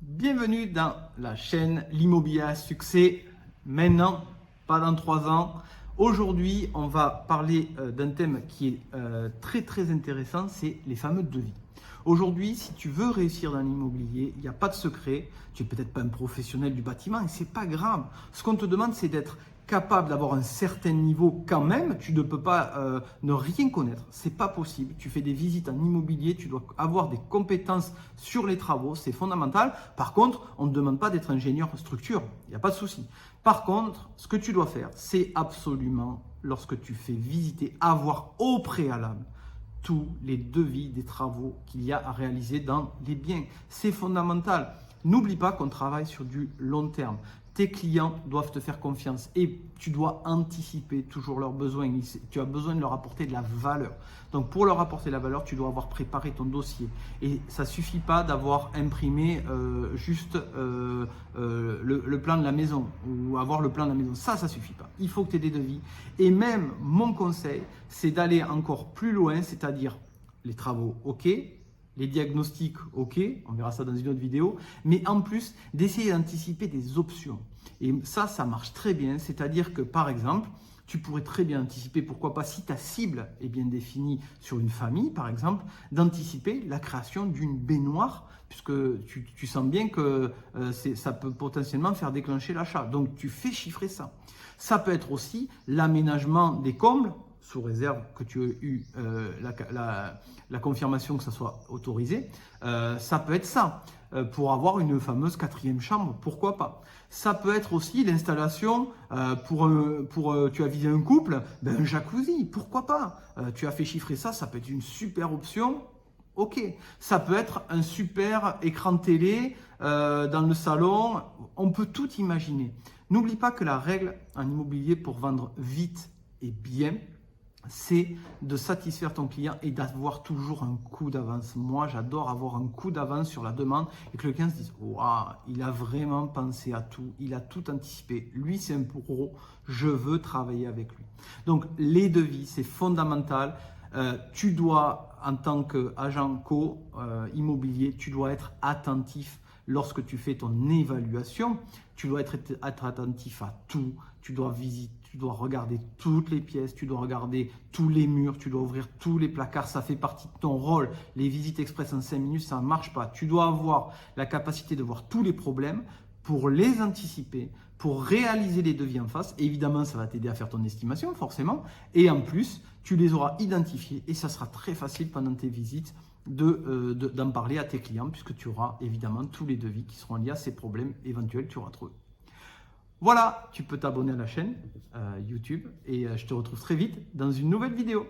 Bienvenue dans la chaîne L'immobilier à succès, maintenant, pas dans 3 ans. Aujourd'hui, on va parler d'un thème qui est très intéressant, c'est les fameux devis. Aujourd'hui, si tu veux réussir dans l'immobilier, il n'y a pas de secret. Tu n'es peut-être pas un professionnel du bâtiment et ce n'est pas grave. Ce qu'on te demande, c'est d'être capable d'avoir un certain niveau quand même. Tu ne peux pas ne rien connaître. C'est pas possible. Tu fais des visites en immobilier, tu dois avoir des compétences sur les travaux, c'est fondamental. Par contre, on ne demande pas d'être ingénieur structure. Il n'y a pas de souci. Par contre, ce que tu dois faire, c'est absolument, lorsque tu fais visiter, avoir au préalable tous les devis des travaux qu'il y a à réaliser dans les biens. C'est fondamental. N'oublie pas qu'on travaille sur du long terme. Tes clients doivent te faire confiance et tu dois anticiper toujours leurs besoins. Tu as besoin de leur apporter de la valeur. Donc pour leur apporter la valeur, tu dois avoir préparé ton dossier. Et ça ne suffit pas d'avoir imprimé juste le plan de la maison ou avoir le plan de la maison. Ça ne suffit pas. Il faut que tu aies des devis. Et même mon conseil, c'est d'aller encore plus loin, c'est-à-dire les travaux, ok, les diagnostics, ok, on verra ça dans une autre vidéo, mais en plus d'essayer d'anticiper des options. Et ça marche très bien, c'est-à-dire que par exemple, tu pourrais très bien anticiper, pourquoi pas, si ta cible est bien définie sur une famille, par exemple, d'anticiper la création d'une baignoire, puisque tu sens bien que ça peut potentiellement faire déclencher l'achat. Donc, tu fais chiffrer ça. Ça peut être aussi l'aménagement des combles, sous réserve que tu aies eu la confirmation que ça soit autorisé. Ça peut être ça, pour avoir une fameuse 4e chambre, pourquoi pas. Ça peut être aussi l'installation tu as visé un couple, un jacuzzi, pourquoi pas. Tu as fait chiffrer ça, ça peut être une super option. Ok, ça peut être un super écran télé dans le salon, on peut tout imaginer. N'oublie pas que la règle en immobilier pour vendre vite et bien, c'est de satisfaire ton client et d'avoir toujours un coup d'avance. Moi, j'adore avoir un coup d'avance sur la demande et que le client se dise « Waouh, il a vraiment pensé à tout, il a tout anticipé. Lui, c'est un pro, je veux travailler avec lui. » Donc, les devis, c'est fondamental. Tu dois, en tant qu'agent immobilier, tu dois être attentif lorsque tu fais ton évaluation. Tu dois être attentif à tout. Tu dois visiter. Tu dois regarder toutes les pièces, tu dois regarder tous les murs, tu dois ouvrir tous les placards, ça fait partie de ton rôle. Les visites express en 5 minutes, ça ne marche pas. Tu dois avoir la capacité de voir tous les problèmes pour les anticiper, pour réaliser les devis en face. Évidemment, ça va t'aider à faire ton estimation, forcément. Et en plus, tu les auras identifiés et ça sera très facile pendant tes visites d'en parler à tes clients puisque tu auras évidemment tous les devis qui seront liés à ces problèmes éventuels que tu auras trouvés. Voilà, tu peux t'abonner à la chaîne YouTube et je te retrouve très vite dans une nouvelle vidéo.